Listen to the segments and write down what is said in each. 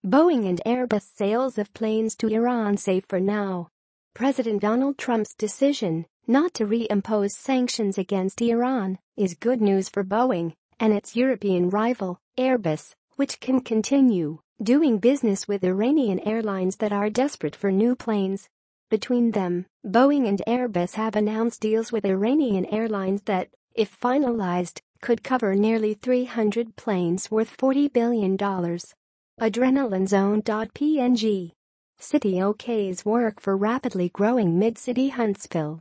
Boeing and Airbus sales of planes to Iran safe for now. President Donald Trump's decision not to reimpose sanctions against Iran is good news for Boeing and its European rival, Airbus, which can continue doing business with Iranian airlines that are desperate for new planes. Between them, Boeing and Airbus have announced deals with Iranian airlines that, if finalized, could cover nearly 300 planes worth $40 billion. Adrenaline zone.PNG. City OK's work for rapidly growing MidCity Huntsville.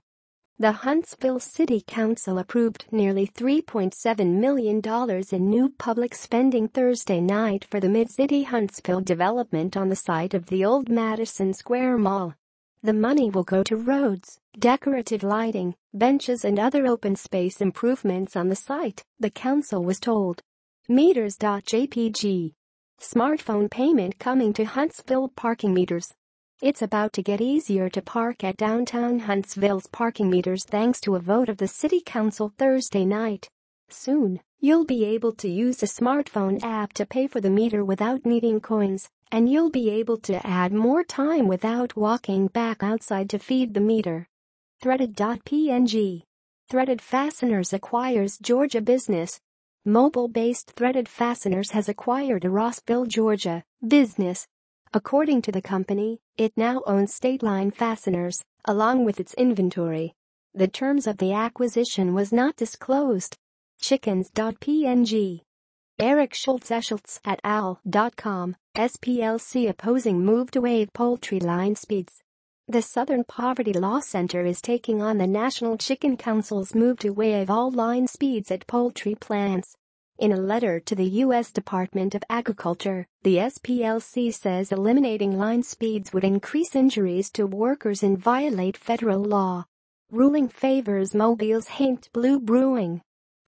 The Huntsville City Council approved nearly $3.7 million in new public spending Thursday night for the MidCity Huntsville development on the site of the old Madison Square Mall. The money will go to roads, decorative lighting, benches and other open space improvements on the site, the council was told. Meters.jpg. Smartphone payment coming to Huntsville parking meters. It's about to get easier to park at downtown Huntsville's parking meters thanks to a vote of the City Council Thursday night. Soon, you'll be able to use a smartphone app to pay for the meter without needing coins, and you'll be able to add more time without walking back outside to feed the meter. Threaded.PNG. Threaded Fasteners acquires Georgia business. Mobile-based Threaded Fasteners has acquired a Rossville, Georgia, business. According to the company, it now owns State Line Fasteners, along with its inventory. The terms of the acquisition was not disclosed. Chickens.png. Eric Schultz et al.com, SPLC opposing move to waive poultry line speeds. The Southern Poverty Law Center is taking on the National Chicken Council's move to waive all line speeds at poultry plants. In a letter to the U.S. Department of Agriculture, the SPLC says eliminating line speeds would increase injuries to workers and violate federal law. Ruling favors Mobile's Haint Blue Brewing.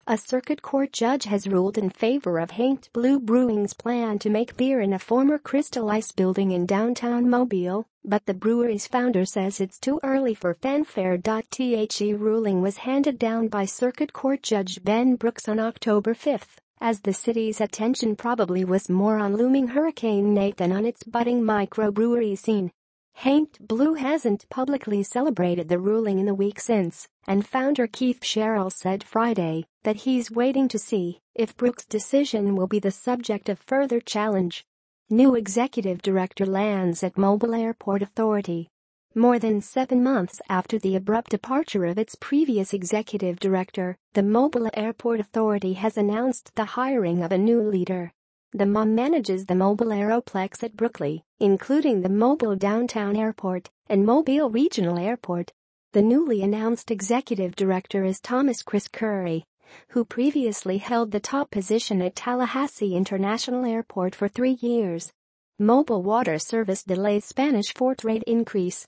A circuit court judge has ruled in favor of Haint Blue Brewing's plan to make beer in a former Crystal Ice building in downtown Mobile, but the brewery's founder says it's too early for fanfare. The ruling was handed down by Circuit Court Judge Ben Brooks on October 5, as the city's attention probably was more on looming Hurricane Nate than on its budding microbrewery scene. Haint Blue hasn't publicly celebrated the ruling in the week since, and founder Keith Sherrill said Friday that he's waiting to see if Brooks' decision will be the subject of further challenge. New executive director lands at Mobile Airport Authority. More than 7 months after the abrupt departure of its previous executive director, the Mobile Airport Authority has announced the hiring of a new leader. The MOM manages the Mobile Aeroplex at Brooklyn, including the Mobile Downtown Airport and Mobile Regional Airport. The newly announced executive director is Thomas Chris Curry, who previously held the top position at Tallahassee International Airport for 3 years. Mobile Water Service delays Spanish Fort rate increase.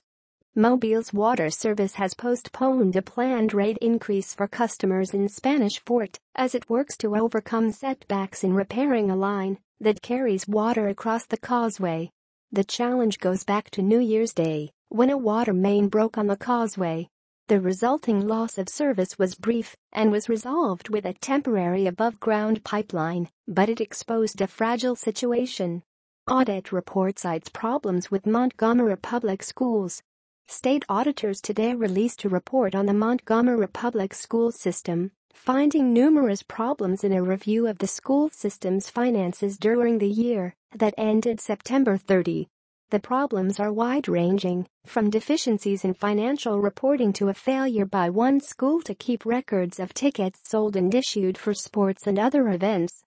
Mobile's water service has postponed a planned rate increase for customers in Spanish Fort as it works to overcome setbacks in repairing a line that carries water across the causeway. The challenge goes back to New Year's Day, when a water main broke on the causeway. The resulting loss of service was brief and was resolved with a temporary above-ground pipeline, but it exposed a fragile situation. Audit report cites problems with Montgomery Public Schools. State auditors today released a report on the Montgomery Public School system, finding numerous problems in a review of the school system's finances during the year that ended September 30. The problems are wide-ranging, from deficiencies in financial reporting to a failure by one school to keep records of tickets sold and issued for sports and other events.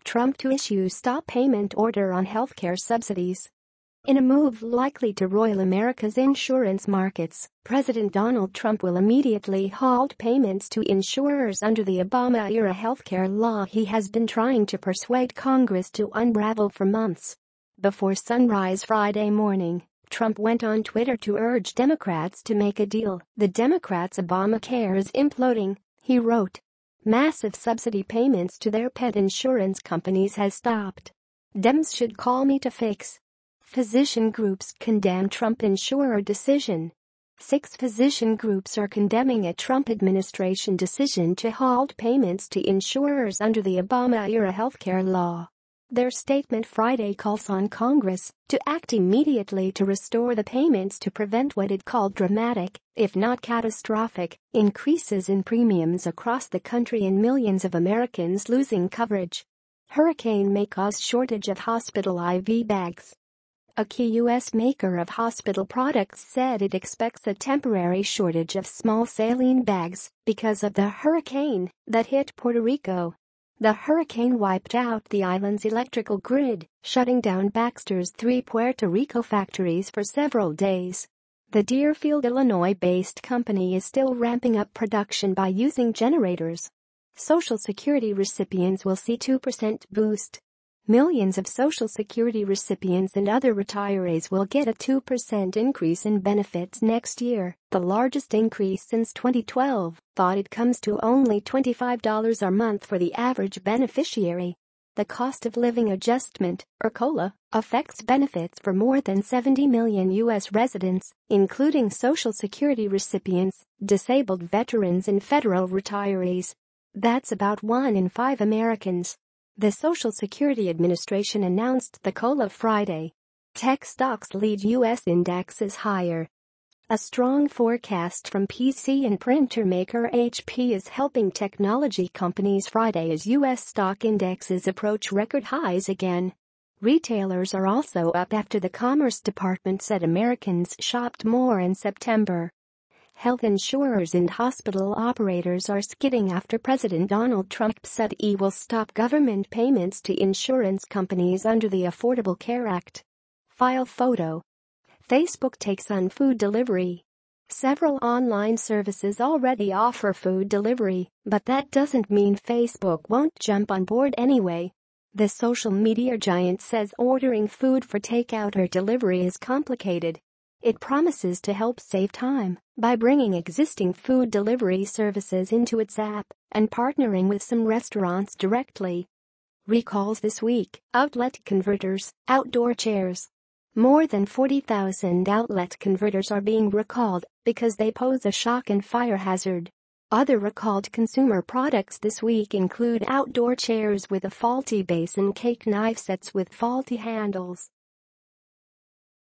Trump to issue stop payment order on healthcare subsidies. In a move likely to roil America's insurance markets, President Donald Trump will immediately halt payments to insurers under the Obama-era healthcare law he has been trying to persuade Congress to unravel for months. Before sunrise Friday morning, Trump went on Twitter to urge Democrats to make a deal. The Democrats' Obamacare is imploding, he wrote. Massive subsidy payments to their pet insurance companies has stopped. Dems should call me to fix. Physician groups condemn Trump insurer decision. 6 physician groups are condemning a Trump administration decision to halt payments to insurers under the Obama-era healthcare law. Their statement Friday calls on Congress to act immediately to restore the payments to prevent what it called dramatic, if not catastrophic, increases in premiums across the country and millions of Americans losing coverage. Hurricane may cause shortage of hospital IV bags. A key U.S. maker of hospital products said it expects a temporary shortage of small saline bags because of the hurricane that hit Puerto Rico. The hurricane wiped out the island's electrical grid, shutting down Baxter's 3 Puerto Rico factories for several days. The Deerfield, Illinois-based company is still ramping up production by using generators. Social Security recipients will see 2% boost. Millions of Social Security recipients and other retirees will get a 2% increase in benefits next year, the largest increase since 2012, though it comes to only $25 a month for the average beneficiary. The cost of living adjustment, or COLA, affects benefits for more than 70 million U.S. residents, including Social Security recipients, disabled veterans and federal retirees. That's about 1 in 5 Americans. The Social Security Administration announced the COLA Friday. Tech stocks lead U.S. indexes higher. A strong forecast from PC and printer maker HP is helping technology companies Friday as U.S. stock indexes approach record highs again. Retailers are also up after the Commerce Department said Americans shopped more in September. Health insurers and hospital operators are skidding after President Donald Trump said he will stop government payments to insurance companies under the Affordable Care Act. File photo. Facebook takes on food delivery. Several online services already offer food delivery, but that doesn't mean Facebook won't jump on board anyway. The social media giant says ordering food for takeout or delivery is complicated. It promises to help save time by bringing existing food delivery services into its app and partnering with some restaurants directly. Recalls this week, outlet converters, outdoor chairs. More than 40,000 outlet converters are being recalled because they pose a shock and fire hazard. Other recalled consumer products this week include outdoor chairs with a faulty base and cake knife sets with faulty handles.